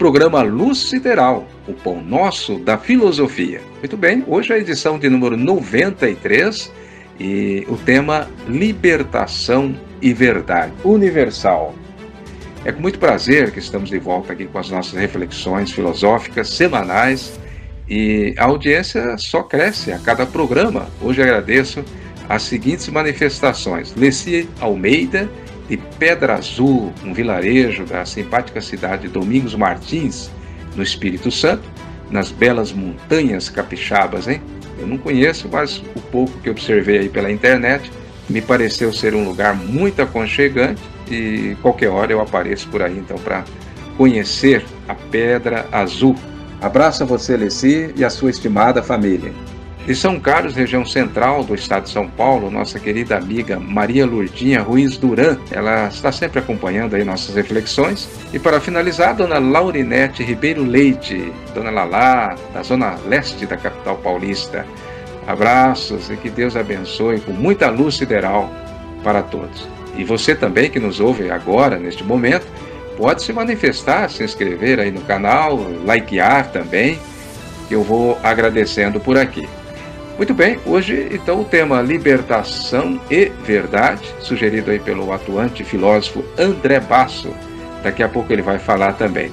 programa Luz Sideral, o pão nosso da filosofia. Muito bem, hoje é a edição de número 93 e o tema Libertação e Verdade Universal. É com muito prazer que estamos de volta aqui com as nossas reflexões filosóficas semanais e a audiência só cresce a cada programa. Hoje agradeço as seguintes manifestações: Leci Almeida, de Pedra Azul, um vilarejo da simpática cidade de Domingos Martins, no Espírito Santo, nas belas montanhas capixabas, hein? Eu não conheço, mas o pouco que observei aí pela internet me pareceu ser um lugar muito aconchegante e qualquer hora eu apareço por aí então para conhecer a Pedra Azul. Abraço a você, Leci, e a sua estimada família. De São Carlos, região central do estado de São Paulo, nossa querida amiga Maria Lourdinha Ruiz Duran, ela está sempre acompanhando aí nossas reflexões. E para finalizar, dona Laurinete Ribeiro Leite, dona Lalá, da zona leste da capital paulista. Abraços e que Deus abençoe com muita luz sideral para todos. E você também que nos ouve agora, neste momento, pode se manifestar, se inscrever aí no canal, likear também, que eu vou agradecendo por aqui. Muito bem, hoje então o tema Libertação e Verdade, sugerido aí pelo atuante filósofo André Basso. Daqui a pouco ele vai falar também.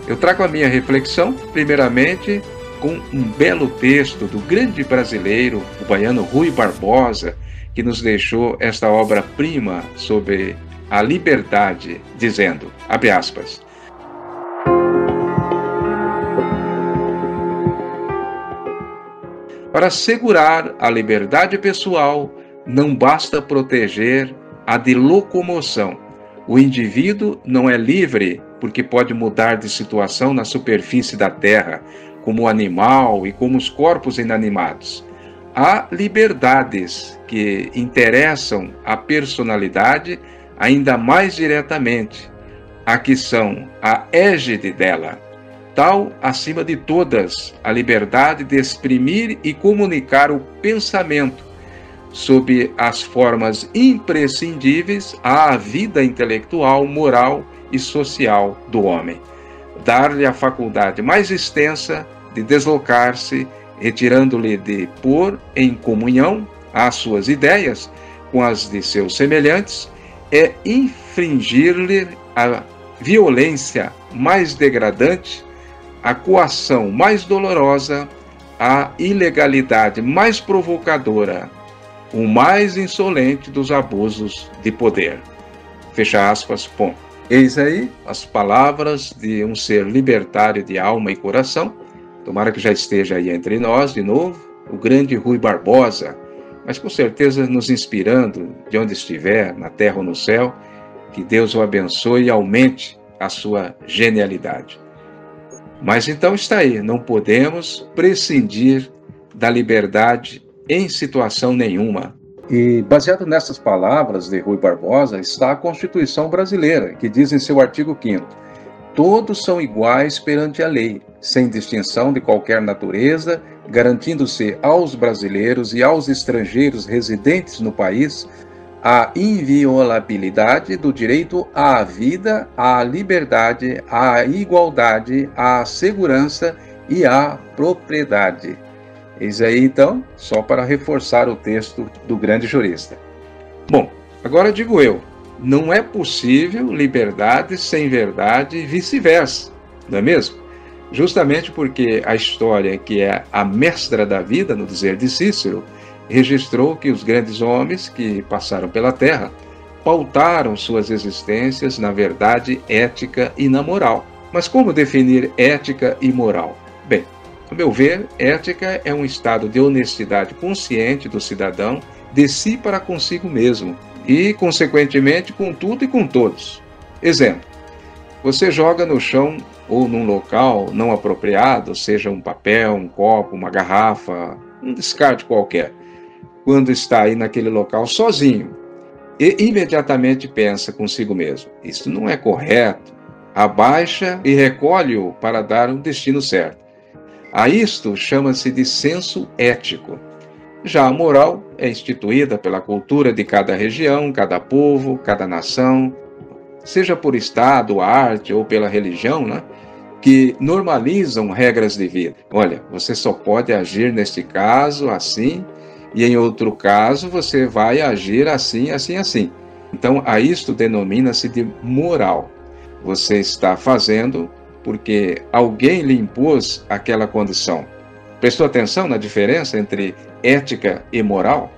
Eu trago a minha reflexão, primeiramente, com um belo texto do grande brasileiro, o baiano Rui Barbosa, que nos deixou esta obra-prima sobre a liberdade, dizendo, abre aspas, para assegurar a liberdade pessoal, não basta proteger a de locomoção. O indivíduo não é livre porque pode mudar de situação na superfície da terra, como o animal e como os corpos inanimados. Há liberdades que interessam a personalidade ainda mais diretamente, a que são a égide dela. Tal, acima de todas, a liberdade de exprimir e comunicar o pensamento sob as formas imprescindíveis à vida intelectual, moral e social do homem. Dar-lhe a faculdade mais extensa de deslocar-se, retirando-lhe de pôr em comunhão as suas ideias com as de seus semelhantes, é infringir-lhe a violência mais degradante, a coação mais dolorosa, a ilegalidade mais provocadora, o mais insolente dos abusos de poder. Fecha aspas, ponto. Eis aí as palavras de um ser libertário de alma e coração, tomara que já esteja aí entre nós de novo, o grande Rui Barbosa, mas com certeza nos inspirando de onde estiver, na terra ou no céu, que Deus o abençoe e aumente a sua genialidade. Mas então está aí, não podemos prescindir da liberdade em situação nenhuma. E baseado nessas palavras de Rui Barbosa está a Constituição brasileira, que diz em seu artigo 5º, todos são iguais perante a lei, sem distinção de qualquer natureza, garantindo-se aos brasileiros e aos estrangeiros residentes no país a inviolabilidade do direito à vida, à liberdade, à igualdade, à segurança e à propriedade. Eis aí, então, só para reforçar o texto do grande jurista. Bom, agora digo eu, não é possível liberdade sem verdade e vice-versa, não é mesmo? Justamente porque a história, que é a mestra da vida, no dizer de Cícero, registrou que os grandes homens que passaram pela Terra pautaram suas existências na verdade ética e na moral. Mas como definir ética e moral? Bem, a meu ver, ética é um estado de honestidade consciente do cidadão de si para consigo mesmo e, consequentemente, com tudo e com todos. Exemplo, você joga no chão ou num local não apropriado, seja um papel, um copo, uma garrafa, um descarte qualquer, quando está aí naquele local sozinho, e imediatamente pensa consigo mesmo, isso não é correto, abaixa e recolhe-o para dar um destino certo. A isto chama-se de senso ético. Já a moral é instituída pela cultura de cada região, cada povo, cada nação, seja por estado, arte ou pela religião, né? que normalizam regras de vida. Olha, você só pode agir neste caso assim, e em outro caso você vai agir assim, assim, assim. Então, a isto denomina-se de moral. Você está fazendo porque alguém lhe impôs aquela condição. Prestou atenção na diferença entre ética e moral?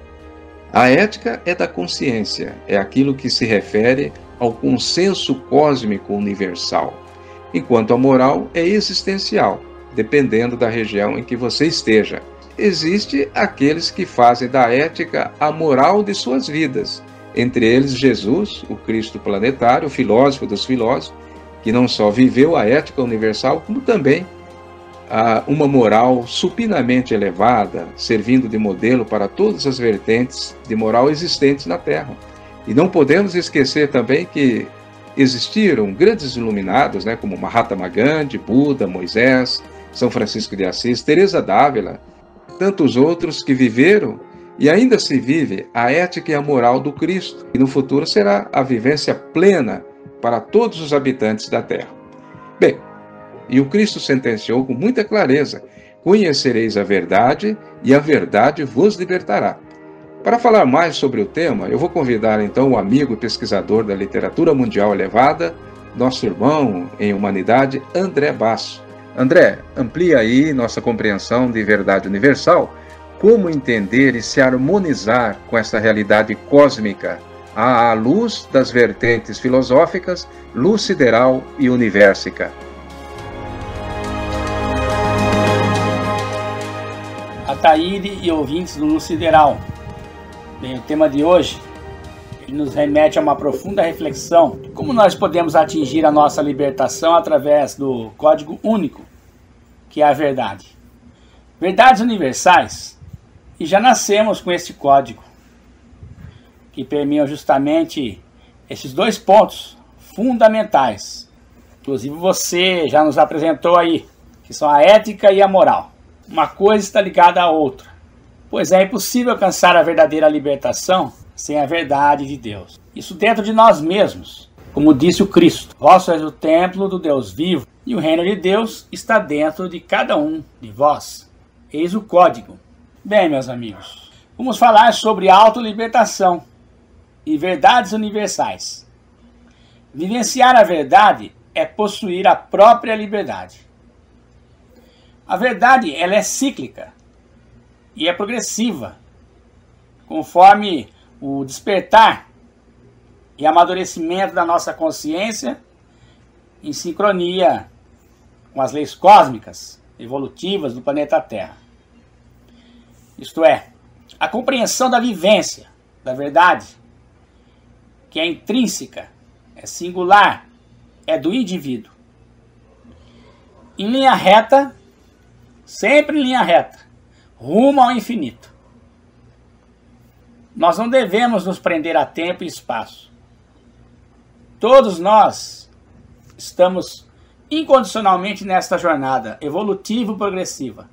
A ética é da consciência, é aquilo que se refere ao consenso cósmico universal, enquanto a moral é existencial, dependendo da região em que você esteja. Existem aqueles que fazem da ética a moral de suas vidas, entre eles Jesus, o Cristo planetário, o filósofo dos filósofos, que não só viveu a ética universal, como também uma moral supinamente elevada, servindo de modelo para todas as vertentes de moral existentes na Terra. E não podemos esquecer também que existiram grandes iluminados, como Mahatma Gandhi, Buda, Moisés, São Francisco de Assis, Teresa d'Ávila, tantos outros que viveram e ainda se vive a ética e a moral do Cristo, e no futuro será a vivência plena para todos os habitantes da Terra. Bem, e o Cristo sentenciou com muita clareza: conhecereis a verdade e a verdade vos libertará. Para falar mais sobre o tema, eu vou convidar então o amigo e pesquisador da literatura mundial elevada, nosso irmão em humanidade, André Basso. André, amplia aí nossa compreensão de verdade universal, como entender e se harmonizar com essa realidade cósmica, à luz das vertentes filosóficas, luz sideral e universica. Ataíde e ouvintes do Luz Sideral. Bem, o tema de hoje ele nos remete a uma profunda reflexão de como nós podemos atingir a nossa libertação através do código único, que é a verdade. Verdades universais, e já nascemos com esse código, que permeiam justamente esses dois pontos fundamentais. Inclusive você já nos apresentou aí, que são a ética e a moral. Uma coisa está ligada à outra, pois é impossível alcançar a verdadeira libertação sem a verdade de Deus. Isso dentro de nós mesmos, como disse o Cristo: vós sois o templo do Deus vivo, e o reino de Deus está dentro de cada um de vós. Eis o código. Bem, meus amigos, vamos falar sobre autolibertação e verdades universais. Vivenciar a verdade é possuir a própria liberdade. A verdade, ela é cíclica e é progressiva, conforme o despertar e amadurecimento da nossa consciência em sincronia com as leis cósmicas, evolutivas do planeta Terra. Isto é, a compreensão da vivência, da verdade, que é intrínseca, é singular, é do indivíduo. Em linha reta, sempre em linha reta, rumo ao infinito. Nós não devemos nos prender a tempo e espaço. Todos nós estamos incondicionalmente nesta jornada evolutivo-progressiva.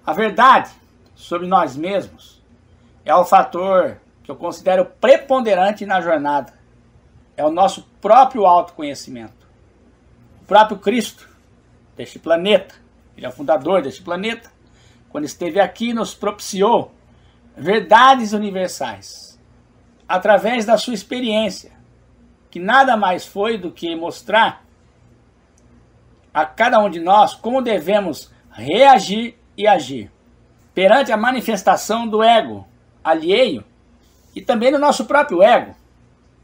A verdade sobre nós mesmos é o fator que eu considero preponderante na jornada. É o nosso próprio autoconhecimento. O próprio Cristo deste planeta, ele é o fundador deste planeta, quando esteve aqui nos propiciou verdades universais, através da sua experiência, que nada mais foi do que mostrar a cada um de nós como devemos reagir e agir perante a manifestação do ego alheio e também do nosso próprio ego,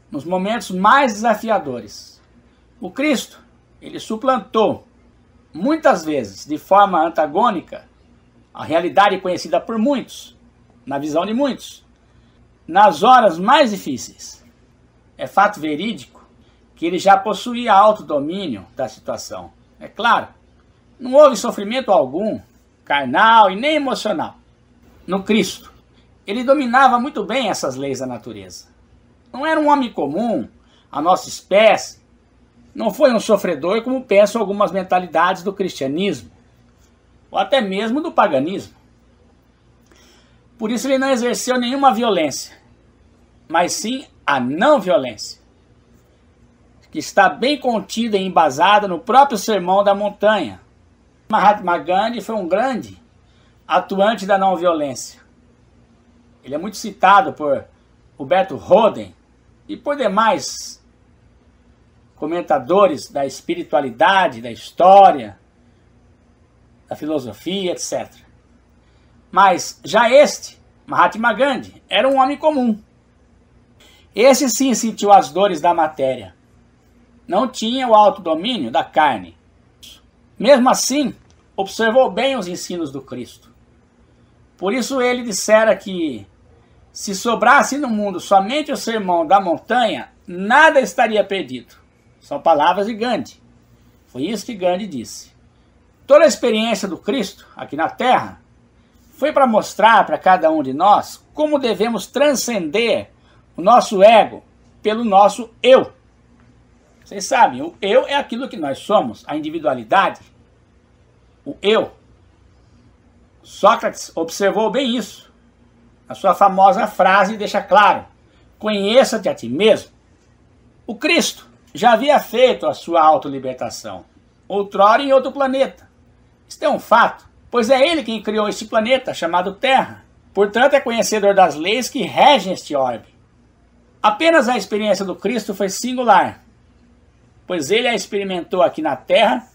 nos momentos mais desafiadores. O Cristo, ele suplantou muitas vezes, de forma antagônica, a realidade conhecida por muitos, na visão de muitos, nas horas mais difíceis. É fato verídico que ele já possuía autodomínio da situação. É claro, não houve sofrimento algum, carnal e nem emocional, no Cristo. Ele dominava muito bem essas leis da natureza. Não era um homem comum, a nossa espécie. Não foi um sofredor como pensam algumas mentalidades do cristianismo, ou até mesmo do paganismo. Por isso ele não exerceu nenhuma violência, mas sim a não violência. que está bem contida e embasada no próprio Sermão da Montanha. Mahatma Gandhi foi um grande atuante da não-violência. Ele é muito citado por Huberto Roden e por demais comentadores da espiritualidade, da história, da filosofia, etc. Mas já Mahatma Gandhi, era um homem comum. Esse sim sentiu as dores da matéria. Não tinha o autodomínio da carne. Mesmo assim, observou bem os ensinos do Cristo. Por isso ele dissera que, se sobrasse no mundo somente o sermão da montanha, nada estaria perdido. São palavras de Gandhi. Foi isso que Gandhi disse. Toda a experiência do Cristo aqui na Terra foi para mostrar para cada um de nós como devemos transcender o nosso ego pelo nosso eu. Vocês sabem, o eu é aquilo que nós somos, a individualidade. O eu. Sócrates observou bem isso. A sua famosa frase deixa claro: conheça-te a ti mesmo. O Cristo já havia feito a sua autolibertação, outrora em outro planeta. Isto é um fato, pois é ele quem criou este planeta chamado Terra. Portanto, é conhecedor das leis que regem este orbe. Apenas a experiência do Cristo foi singular, pois ele a experimentou aqui na Terra,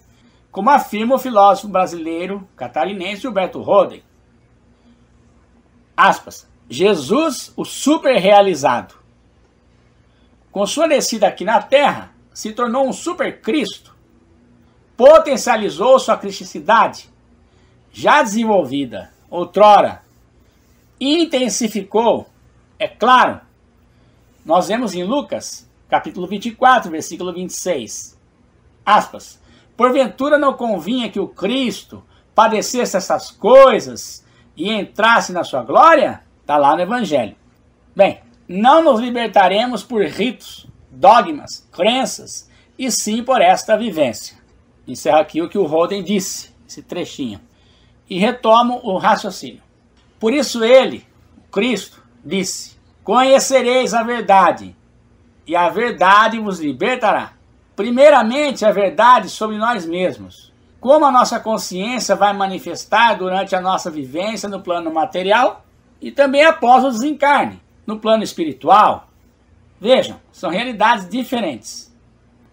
como afirma o filósofo brasileiro catarinense Huberto Roden. Aspas, Jesus, o superrealizado. Com sua descida aqui na Terra, se tornou um supercristo. Potencializou sua cristicidade, já desenvolvida outrora. Intensificou, é claro. Nós vemos em Lucas, capítulo 24, versículo 26. Aspas, porventura não convinha que o Cristo padecesse essas coisas e entrasse na sua glória? Está lá no Evangelho. Bem, não nos libertaremos por ritos, dogmas, crenças, e sim por esta vivência. Encerro aqui o que o Roden disse, esse trechinho. E retomo o raciocínio. Por isso ele, o Cristo, disse, conhecereis a verdade, e a verdade vos libertará. Primeiramente, a verdade sobre nós mesmos. Como a nossa consciência vai manifestar durante a nossa vivência no plano material e também após o desencarne, no plano espiritual. Vejam, são realidades diferentes,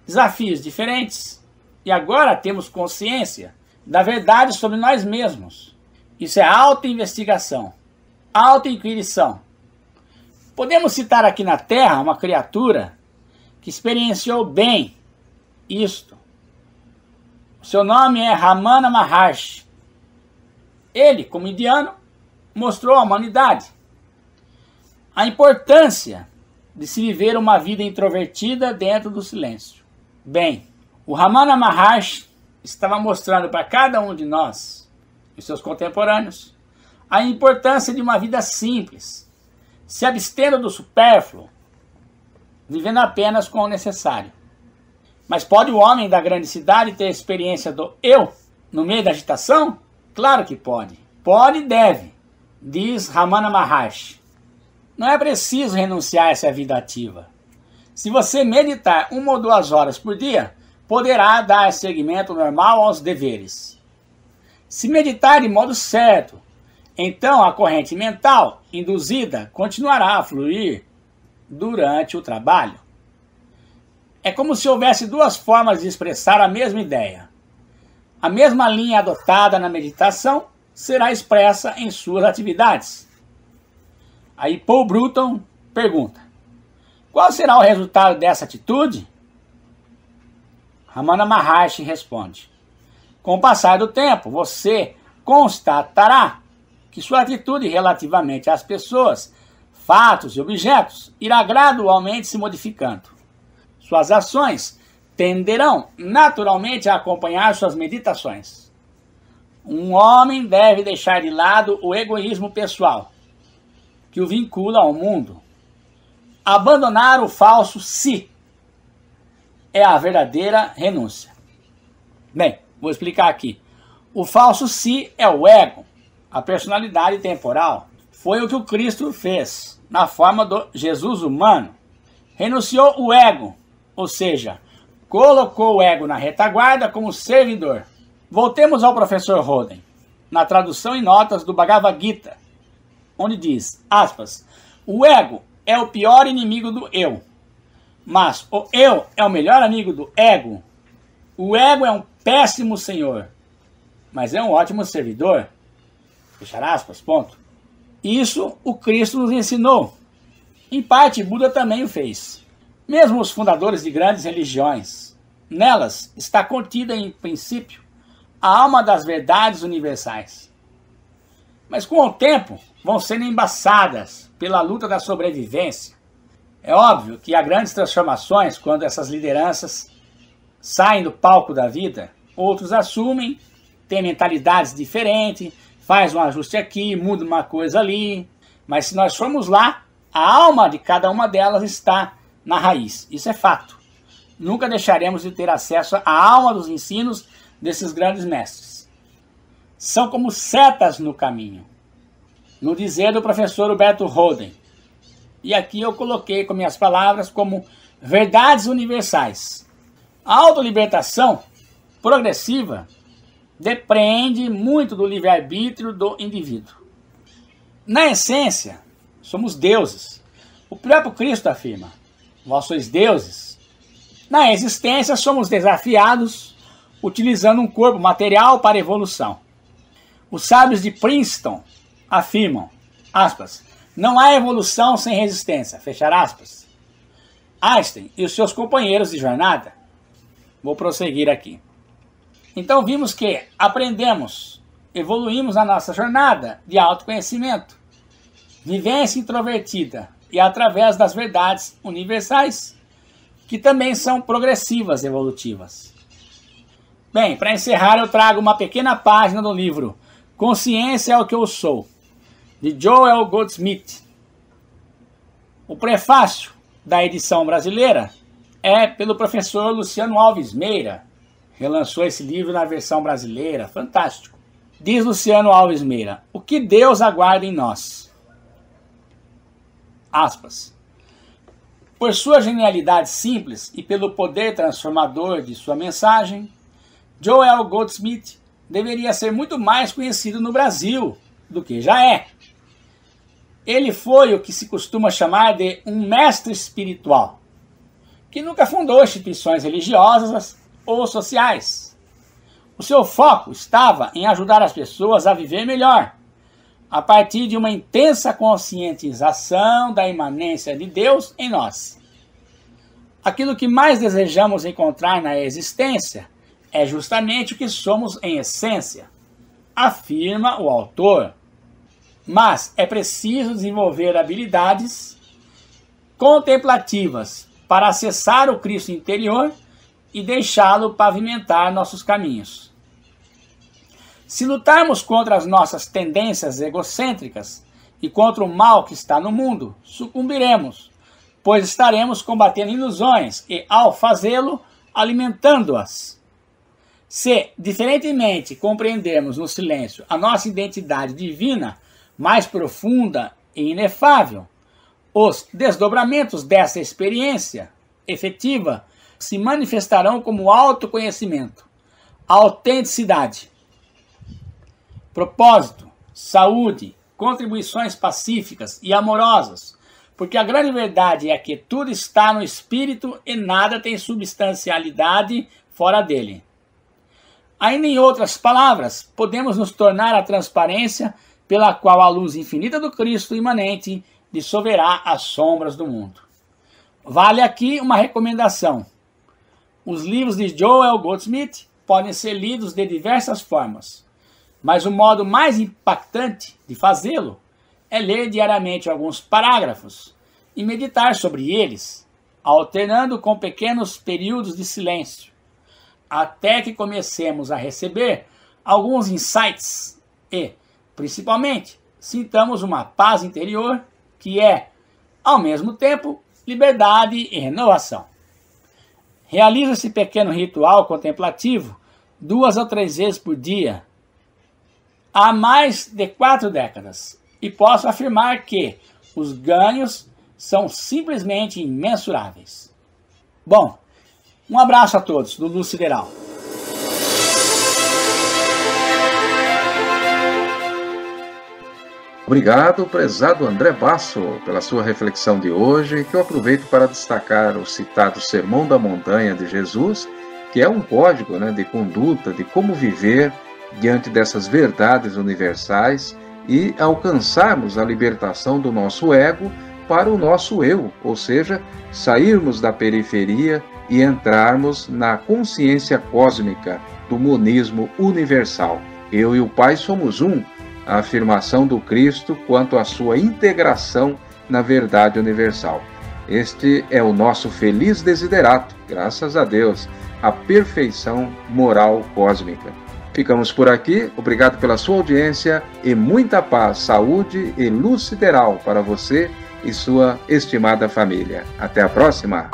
desafios diferentes. E agora temos consciência da verdade sobre nós mesmos. Isso é auto-investigação, auto-inquirição. Podemos citar aqui na Terra uma criatura que experienciou bem isto. O seu nome é Ramana Maharshi. Ele, como indiano, mostrou à humanidade a importância de se viver uma vida introvertida dentro do silêncio. Bem, o Ramana Maharshi estava mostrando para cada um de nós, os seus contemporâneos, a importância de uma vida simples, se abstendo do supérfluo, vivendo apenas com o necessário. Mas pode o homem da grande cidade ter experiência do eu no meio da agitação? Claro que pode. Pode e deve, diz Ramana Maharshi. Não é preciso renunciar a essa vida ativa. Se você meditar 1 ou 2 horas por dia, poderá dar seguimento normal aos deveres. Se meditar de modo certo, então a corrente mental induzida continuará a fluir durante o trabalho. É como se houvesse 2 formas de expressar a mesma ideia. A mesma linha adotada na meditação será expressa em suas atividades. Aí Paul Bruton pergunta, qual será o resultado dessa atitude? Ramana Maharshi responde, com o passar do tempo, você constatará que sua atitude relativamente às pessoas, fatos e objetos irá gradualmente se modificando. Suas ações tenderão naturalmente a acompanhar suas meditações. Um homem deve deixar de lado o egoísmo pessoal, que o vincula ao mundo. Abandonar o falso si é a verdadeira renúncia. Bem, vou explicar aqui. O falso si é o ego, a personalidade temporal. Foi o que o Cristo fez, na forma do Jesus humano. Renunciou o ego, ou seja, colocou o ego na retaguarda como servidor. Voltemos ao professor Roden, na tradução em notas do Bhagavad Gita, onde diz, aspas, o ego é o pior inimigo do eu, mas o eu é o melhor amigo do ego. O ego é um péssimo senhor, mas é um ótimo servidor. Fechar aspas, ponto. Isso o Cristo nos ensinou. Em parte, Buda também o fez. Mesmo os fundadores de grandes religiões, nelas está contida em princípio a alma das verdades universais. Mas com o tempo vão sendo embaçadas pela luta da sobrevivência. É óbvio que há grandes transformações quando essas lideranças saem do palco da vida, outros assumem, têm mentalidades diferentes, faz um ajuste aqui, muda uma coisa ali, mas se nós formos lá, a alma de cada uma delas está na raiz. Isso é fato. Nunca deixaremos de ter acesso à alma dos ensinos desses grandes mestres. São como setas no caminho, no dizer do professor Huberto Roden. E aqui eu coloquei com minhas palavras como verdades universais. A autolibertação progressiva depende muito do livre-arbítrio do indivíduo. Na essência, somos deuses. O próprio Cristo afirma, vós sois deuses. Na existência, somos desafiados utilizando um corpo material para evolução. Os sábios de Princeton afirmam, aspas, não há evolução sem resistência, fechar aspas. Einstein e os seus companheiros de jornada. Vou prosseguir aqui. Então vimos que aprendemos, evoluímos na nossa jornada de autoconhecimento, vivência introvertida e através das verdades universais, que também são progressivas evolutivas. Bem, para encerrar eu trago uma pequena página do livro Consciência é o que eu sou, de Joel Goldsmith. O prefácio da edição brasileira é pelo professor Luciano Alves Meira. Relançou esse livro na versão brasileira, fantástico. Diz Luciano Alves Meira, o que Deus aguarda em nós? Aspas. Por sua genialidade simples e pelo poder transformador de sua mensagem, Joel Goldsmith deveria ser muito mais conhecido no Brasil do que já é. Ele foi o que se costuma chamar de um mestre espiritual, que nunca fundou instituições religiosas ou sociais. O seu foco estava em ajudar as pessoas a viver melhor, a partir de uma intensa conscientização da imanência de Deus em nós. Aquilo que mais desejamos encontrar na existência é justamente o que somos em essência, afirma o autor. Mas é preciso desenvolver habilidades contemplativas para acessar o Cristo interior e deixá-lo pavimentar nossos caminhos. Se lutarmos contra as nossas tendências egocêntricas e contra o mal que está no mundo, sucumbiremos, pois estaremos combatendo ilusões e, ao fazê-lo, alimentando-as. Se, diferentemente, compreendermos no silêncio a nossa identidade divina, mais profunda e inefável, os desdobramentos dessa experiência efetiva se manifestarão como autoconhecimento, autenticidade, propósito, saúde, contribuições pacíficas e amorosas, porque a grande verdade é que tudo está no espírito e nada tem substancialidade fora dele. Ainda em outras palavras, podemos nos tornar a transparência pela qual a luz infinita do Cristo imanente dissolverá as sombras do mundo. Vale aqui uma recomendação. Os livros de Joel Goldsmith podem ser lidos de diversas formas, mas o modo mais impactante de fazê-lo é ler diariamente alguns parágrafos e meditar sobre eles, alternando com pequenos períodos de silêncio, até que comecemos a receber alguns insights e, principalmente, sintamos uma paz interior que é, ao mesmo tempo, liberdade e renovação. Realize esse pequeno ritual contemplativo 2 ou 3 vezes por dia, há mais de 4 décadas, e posso afirmar que os ganhos são simplesmente imensuráveis. Bom, Um abraço a todos do Luz Sideral. Obrigado, prezado André Basso, pela sua reflexão de hoje, que eu aproveito para destacar o citado Sermão da Montanha de Jesus, que é um código, de conduta, de como viver diante dessas verdades universais e alcançarmos a libertação do nosso ego para o nosso eu, ou seja, sairmos da periferia e entrarmos na consciência cósmica do monismo universal. Eu e o Pai somos um, a afirmação do Cristo quanto à sua integração na verdade universal. Este é o nosso feliz desiderato, graças a Deus, a perfeição moral cósmica. Ficamos por aqui, obrigado pela sua audiência e muita paz, saúde e luz sideral para você e sua estimada família. Até a próxima!